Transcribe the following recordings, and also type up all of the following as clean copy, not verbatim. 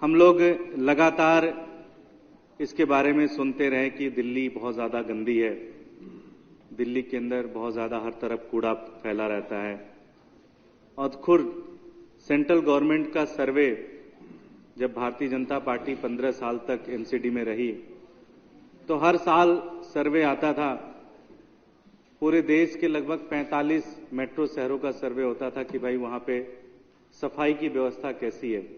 हम लोग लगातार इसके बारे में सुनते रहे कि दिल्ली बहुत ज्यादा गंदी है, दिल्ली के अंदर बहुत ज्यादा हर तरफ कूड़ा फैला रहता है। और खुद सेंट्रल गवर्नमेंट का सर्वे, जब भारतीय जनता पार्टी 15 साल तक एमसीडी में रही तो हर साल सर्वे आता था। पूरे देश के लगभग 45 मेट्रो शहरों का सर्वे होता था कि भाई वहां पे सफाई की व्यवस्था कैसी है।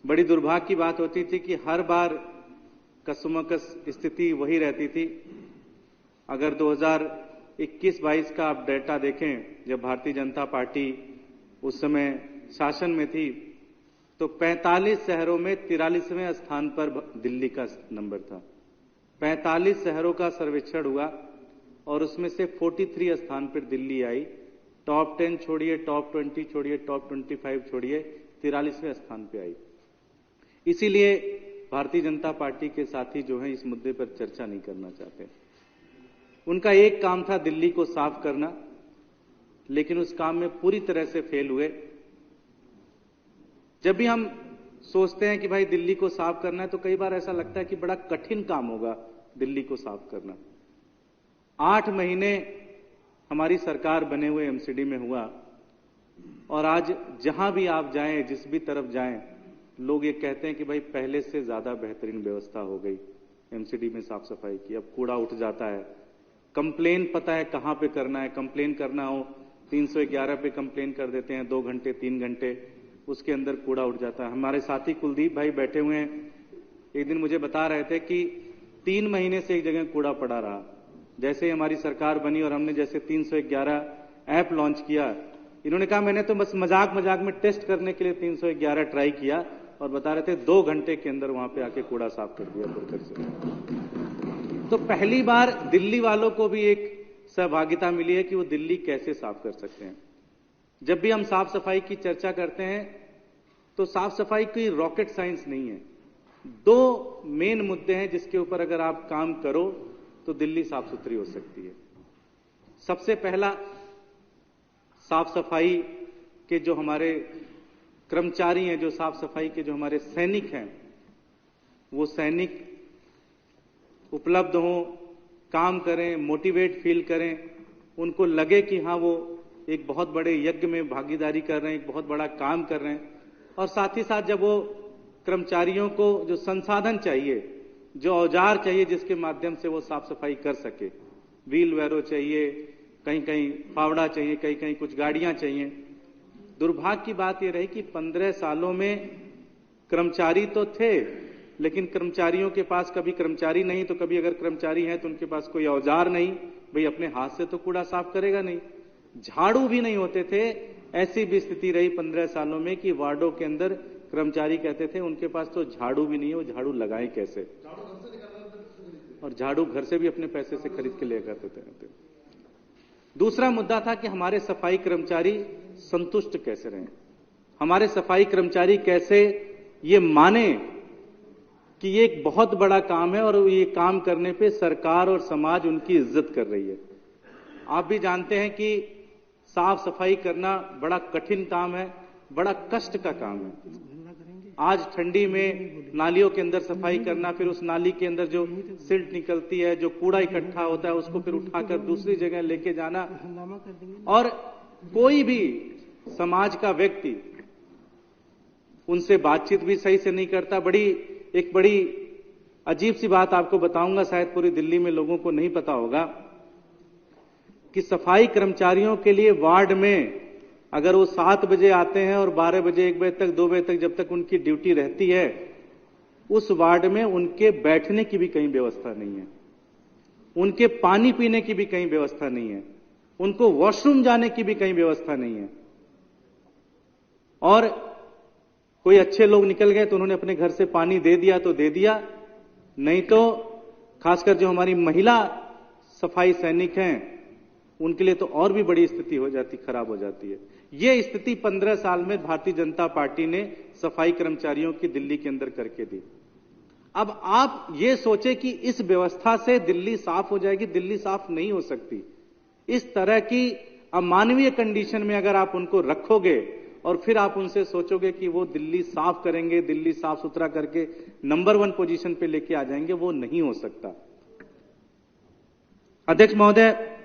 बड़ी दुर्भाग्य की बात होती थी कि हर बार कसमकस स्थिति वही रहती थी। अगर 2021-22 का आप डेटा देखें, जब भारतीय जनता पार्टी उस समय शासन में थी, तो 45 शहरों में 43वें स्थान पर दिल्ली का नंबर था। 45 शहरों का सर्वेक्षण हुआ और उसमें से 43 स्थान पर दिल्ली आई। टॉप 10 छोड़िए, टॉप 20 छोड़िए, टॉप 25 छोड़िए, 43वें स्थान पर आई। इसीलिए भारतीय जनता पार्टी के साथी जो हैं इस मुद्दे पर चर्चा नहीं करना चाहते। उनका एक काम था दिल्ली को साफ करना, लेकिन उस काम में पूरी तरह से फेल हुए। जब भी हम सोचते हैं कि भाई दिल्ली को साफ करना है, तो कई बार ऐसा लगता है कि बड़ा कठिन काम होगा दिल्ली को साफ करना। 8 महीने हमारी सरकार बने हुए एमसीडी में हुआ और आज जहां भी आप जाएं, जिस भी तरफ जाएं, लोग ये कहते हैं कि भाई पहले से ज्यादा बेहतरीन व्यवस्था हो गई एमसीडी में साफ सफाई की। अब कूड़ा उठ जाता है, कंप्लेन पता है कहां पे करना है। कंप्लेन करना हो 311 पे कंप्लेन कर देते हैं, 2 घंटे 3 घंटे उसके अंदर कूड़ा उठ जाता है। हमारे साथी कुलदीप भाई बैठे हुए हैं, एक दिन मुझे बता रहे थे कि 3 महीने से एक जगह कूड़ा पड़ा रहा। जैसे ही हमारी सरकार बनी और हमने जैसे 311 ऐप लॉन्च किया, इन्होंने कहा मैंने तो बस मजाक में टेस्ट करने के लिए 311 ट्राई किया, और बता रहे थे 2 घंटे के अंदर वहां पे आके कूड़ा साफ कर दिया बुरकर से। तो पहली बार दिल्ली वालों को भी एक सहभागिता मिली है कि वो दिल्ली कैसे साफ कर सकते हैं। जब भी हम साफ सफाई की चर्चा करते हैं तो साफ सफाई कोई रॉकेट साइंस नहीं है। 2 मेन मुद्दे हैं जिसके ऊपर अगर आप काम करो तो दिल्ली साफ सुथरी हो सकती है। सबसे पहला, साफ सफाई के जो हमारे कर्मचारी हैं, जो साफ सफाई के जो हमारे सैनिक हैं, वो सैनिक उपलब्ध हों, काम करें, मोटिवेट फील करें, उनको लगे कि हाँ वो एक बहुत बड़े यज्ञ में भागीदारी कर रहे हैं, एक बहुत बड़ा काम कर रहे हैं। और साथ ही साथ जब वो कर्मचारियों को जो संसाधन चाहिए, जो औजार चाहिए जिसके माध्यम से वो साफ सफाई कर सके, व्हील वैरो चाहिए, कहीं कहीं फावड़ा चाहिए, कहीं कहीं कुछ गाड़ियां चाहिए। दुर्भाग्य की बात यह रही कि 15 सालों में कर्मचारी तो थे, लेकिन कर्मचारियों के पास कभी कर्मचारी नहीं, तो कभी अगर कर्मचारी हैं तो उनके पास कोई औजार नहीं। भाई अपने हाथ से तो कूड़ा साफ करेगा नहीं। झाड़ू भी नहीं होते थे। ऐसी भी स्थिति रही 15 सालों में कि वार्डों के अंदर कर्मचारी कहते थे उनके पास तो झाड़ू भी नहीं है, वो झाड़ू लगाएं कैसे। और झाड़ू घर से भी अपने पैसे से खरीद के ले करते थे। दूसरा मुद्दा था कि हमारे सफाई कर्मचारी संतुष्ट कैसे रहें, हमारे सफाई कर्मचारी कैसे ये माने कि ये एक बहुत बड़ा काम है और ये काम करने पे सरकार और समाज उनकी इज्जत कर रही है। आप भी जानते हैं कि साफ सफाई करना बड़ा कठिन काम है, बड़ा कष्ट का काम है। आज ठंडी में नालियों के अंदर सफाई करना, फिर उस नाली के अंदर जो सिल्ट निकलती है, जो कूड़ा इकट्ठा होता है, उसको फिर उठाकर दूसरी जगह लेके जाना, और कोई भी समाज का व्यक्ति उनसे बातचीत भी सही से नहीं करता। एक बड़ी अजीब सी बात आपको बताऊंगा, शायद पूरी दिल्ली में लोगों को नहीं पता होगा कि सफाई कर्मचारियों के लिए वार्ड में अगर वो 7 बजे आते हैं और 12 बजे, 1 बजे तक, 2 बजे तक जब तक उनकी ड्यूटी रहती है, उस वार्ड में उनके बैठने की भी कहीं व्यवस्था नहीं है, उनके पानी पीने की भी कहीं व्यवस्था नहीं है, उनको वॉशरूम जाने की भी कहीं व्यवस्था नहीं है। और कोई अच्छे लोग निकल गए तो उन्होंने अपने घर से पानी दे दिया तो दे दिया, नहीं तो खासकर जो हमारी महिला सफाई सैनिक हैं उनके लिए तो और भी बड़ी स्थिति हो जाती, खराब हो जाती है। यह स्थिति 15 साल में भारतीय जनता पार्टी ने सफाई कर्मचारियों की दिल्ली के अंदर करके दी। अब आप ये सोचे कि इस व्यवस्था से दिल्ली साफ हो जाएगी, दिल्ली साफ नहीं हो सकती। इस तरह की अमानवीय कंडीशन में अगर आप उनको रखोगे और फिर आप उनसे सोचोगे कि वो दिल्ली साफ करेंगे, दिल्ली साफ सुथरा करके नंबर 1 पोजीशन पे लेके आ जाएंगे, वो नहीं हो सकता। अध्यक्ष महोदय,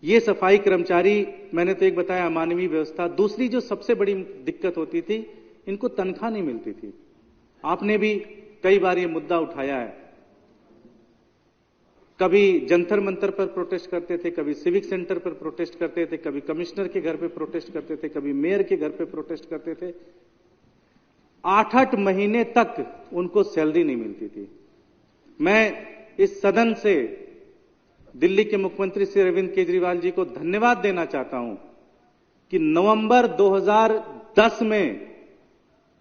ये सफाई कर्मचारी, मैंने तो एक बताया अमानवीय व्यवस्था। दूसरी जो सबसे बड़ी दिक्कत होती थी, इनको तनख्वाह नहीं मिलती थी। आपने भी कई बार ये मुद्दा उठाया है। कभी जंतर मंतर पर प्रोटेस्ट करते थे, कभी सिविक सेंटर पर प्रोटेस्ट करते थे, कभी कमिश्नर के घर पे प्रोटेस्ट करते थे, कभी मेयर के घर पे प्रोटेस्ट करते थे। 8-8 महीने तक उनको सैलरी नहीं मिलती थी। मैं इस सदन से दिल्ली के मुख्यमंत्री श्री अरविंद केजरीवाल जी को धन्यवाद देना चाहता हूं कि नवंबर 2010 में,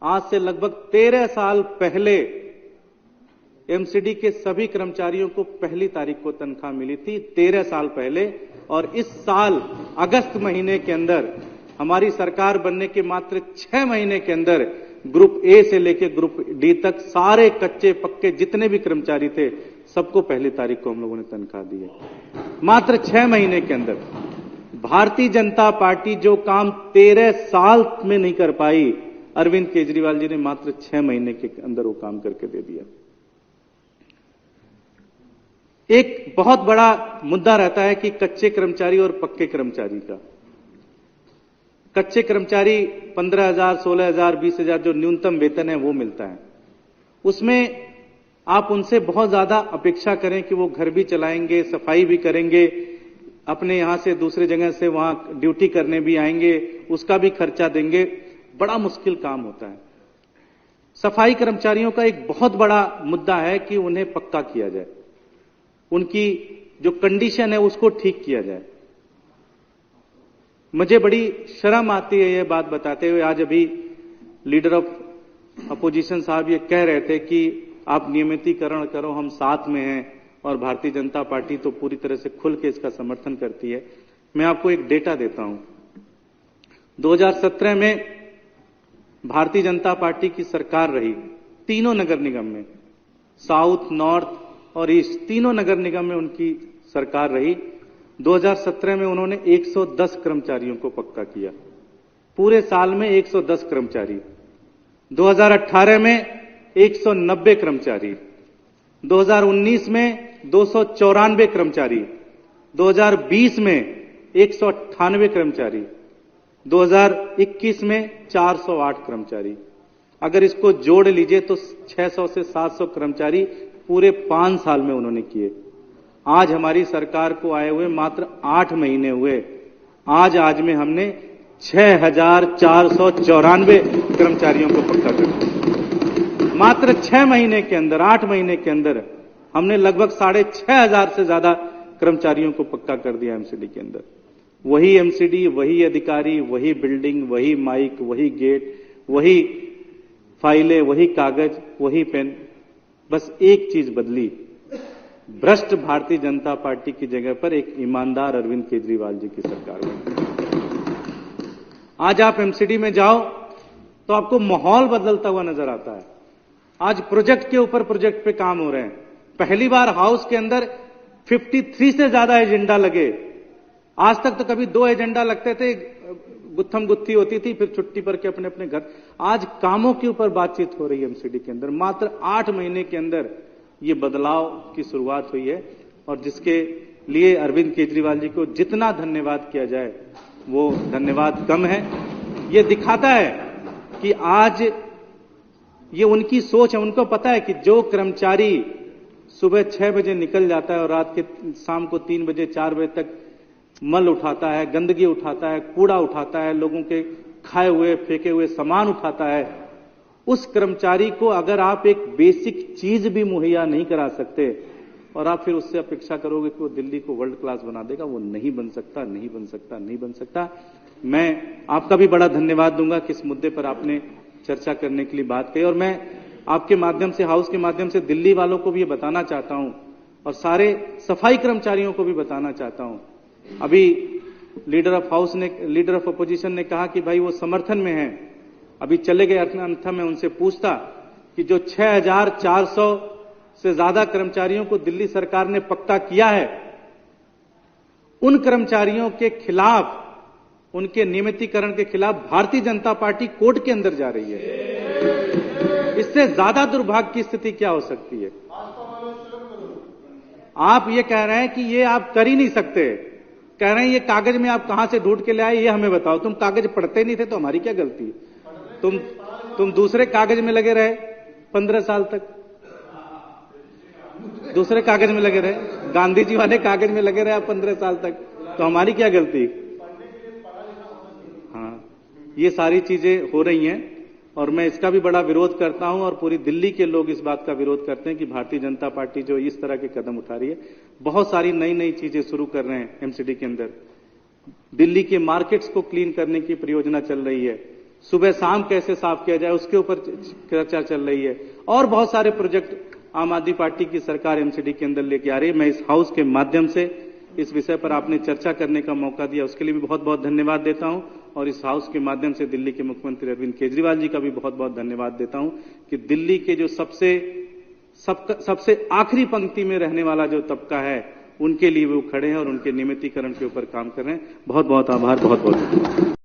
आज से लगभग 13 साल पहले, एमसीडी के सभी कर्मचारियों को पहली तारीख को तनख्वाह मिली थी, 13 साल पहले। और इस साल अगस्त महीने के अंदर, हमारी सरकार बनने के मात्र 6 महीने के अंदर, ग्रुप ए से लेकर ग्रुप डी तक सारे कच्चे पक्के जितने भी कर्मचारी थे, सबको पहली तारीख को हम लोगों ने तनख्वाह दी है। मात्र 6 महीने के अंदर। भारतीय जनता पार्टी जो काम 13 साल में नहीं कर पाई, अरविंद केजरीवाल जी ने मात्र 6 महीने के अंदर वो काम करके दे दिया। एक बहुत बड़ा मुद्दा रहता है कि कच्चे कर्मचारी और पक्के कर्मचारी का। कच्चे कर्मचारी 15,000, 16,000, 20,000 जो न्यूनतम वेतन है वो मिलता है। उसमें आप उनसे बहुत ज्यादा अपेक्षा करें कि वो घर भी चलाएंगे, सफाई भी करेंगे, अपने यहां से दूसरे जगह से वहां ड्यूटी करने भी आएंगे, उसका भी खर्चा देंगे। बड़ा मुश्किल काम होता है। सफाई कर्मचारियों का एक बहुत बड़ा मुद्दा है कि उन्हें पक्का किया जाए, उनकी जो कंडीशन है उसको ठीक किया जाए। मुझे बड़ी शर्म आती है यह बात बताते हुए। आज अभी लीडर ऑफ अपोजिशन साहब ये कह रहे थे कि आप नियमितीकरण करो, हम साथ में हैं, और भारतीय जनता पार्टी तो पूरी तरह से खुल के इसका समर्थन करती है। मैं आपको एक डेटा देता हूं। 2017 में भारतीय जनता पार्टी की सरकार रही, तीनों नगर निगम में, साउथ, नॉर्थ और ईस्ट, तीनों नगर निगम में उनकी सरकार रही। 2017 में उन्होंने 110 कर्मचारियों को पक्का किया, पूरे साल में 110 कर्मचारी। 2018 में 190 कर्मचारी, 2019 में 294 कर्मचारी, 2020 में 198 कर्मचारी, 2021 में 408 कर्मचारी। अगर इसको जोड़ लीजिए तो 600 से 700 कर्मचारी पूरे 5 साल में उन्होंने किए। आज हमारी सरकार को आए हुए मात्र 8 महीने हुए। आज में हमने 6,494 कर्मचारियों को पक्का कर दिया। मात्र 6 महीने के अंदर, 8 महीने के अंदर हमने लगभग 6,500 से ज्यादा कर्मचारियों को पक्का कर दिया एमसीडी के अंदर। वही एमसीडी, वही अधिकारी, वही बिल्डिंग, वही माइक, वही गेट, वही फाइलें, वही कागज, वही पेन। बस एक चीज बदली, भ्रष्ट भारतीय जनता पार्टी की जगह पर एक ईमानदार अरविंद केजरीवाल जी की सरकार बनी। आज आप एमसीडी में जाओ तो आपको माहौल बदलता हुआ नजर आता है। आज प्रोजेक्ट के ऊपर प्रोजेक्ट पे काम हो रहे हैं। पहली बार हाउस के अंदर 53 से ज्यादा एजेंडा लगे। आज तक तो कभी 2 एजेंडा लगते थे, गुत्थम गुत्थी होती थी, फिर छुट्टी पर के अपने अपने घर। आज कामों के ऊपर बातचीत हो रही है एमसीडी के अंदर। मात्र 8 महीने के अंदर ये बदलाव की शुरुआत हुई है, और जिसके लिए अरविंद केजरीवाल जी को जितना धन्यवाद किया जाए वो धन्यवाद कम है। ये दिखाता है कि आज ये उनकी सोच है। उनको पता है कि जो कर्मचारी सुबह 6 बजे निकल जाता है और रात के शाम को 3 बजे 4 बजे तक मल उठाता है, गंदगी उठाता है, कूड़ा उठाता है, लोगों के खाए हुए फेंके हुए सामान उठाता है, उस कर्मचारी को अगर आप एक बेसिक चीज भी मुहैया नहीं करा सकते और आप फिर उससे अपेक्षा करोगे कि वो दिल्ली को वर्ल्ड क्लास बना देगा, वो नहीं बन सकता, नहीं बन सकता, नहीं बन सकता। मैं आपका भी बड़ा धन्यवाद दूंगा कि इस मुद्दे पर आपने चर्चा करने के लिए बात कही। और मैं आपके माध्यम से, हाउस के माध्यम से दिल्ली वालों को भी ये बताना चाहता हूं और सारे सफाई कर्मचारियों को भी बताना चाहता हूं। अभी लीडर ऑफ अपोजिशन ने कहा कि भाई वो समर्थन में है। अभी चले गए अन्यथा मैं उनसे पूछता कि जो 6,400 से ज्यादा कर्मचारियों को दिल्ली सरकार ने पक्का किया है, उन कर्मचारियों के खिलाफ उनके नियमितीकरण के खिलाफ भारतीय जनता पार्टी कोर्ट के अंदर जा रही है। इससे ज्यादा दुर्भाग्य की स्थिति क्या हो सकती है? आप ये कह रहे हैं कि ये आप कर ही नहीं सकते, कह रहे हैं ये कागज में आप कहां से ढूंढ के ले आए, ये हमें बताओ। तुम कागज पढ़ते नहीं थे तो हमारी क्या गलती? तुम दूसरे कागज में लगे रहे 15 साल तक, दूसरे कागज में लगे रहे, गांधी जी वाले कागज में लगे रहे आप 15 साल तक, तो हमारी क्या गलती? हाँ, ये सारी चीजें हो रही हैं और मैं इसका भी बड़ा विरोध करता हूं और पूरी दिल्ली के लोग इस बात का विरोध करते हैं कि भारतीय जनता पार्टी जो इस तरह के कदम उठा रही है। बहुत सारी नई नई चीजें शुरू कर रहे हैं एमसीडी के अंदर। दिल्ली के मार्केट्स को क्लीन करने की परियोजना चल रही है, सुबह शाम कैसे साफ किया जाए उसके ऊपर चर्चा चल रही है, और बहुत सारे प्रोजेक्ट आम आदमी पार्टी की सरकार एमसीडी के अंदर लेके आ रही है। मैं इस हाउस के माध्यम से इस विषय पर आपने चर्चा करने का मौका दिया, उसके लिए भी बहुत बहुत धन्यवाद देता हूं और इस हाउस के माध्यम से दिल्ली के मुख्यमंत्री अरविंद केजरीवाल जी का भी बहुत बहुत धन्यवाद देता हूं कि दिल्ली के जो सबसे आखिरी पंक्ति में रहने वाला जो तबका है उनके लिए वो खड़े हैं और उनके नियमितीकरण के ऊपर काम कर रहे हैं। बहुत बहुत आभार, बहुत बहुत धन्यवाद।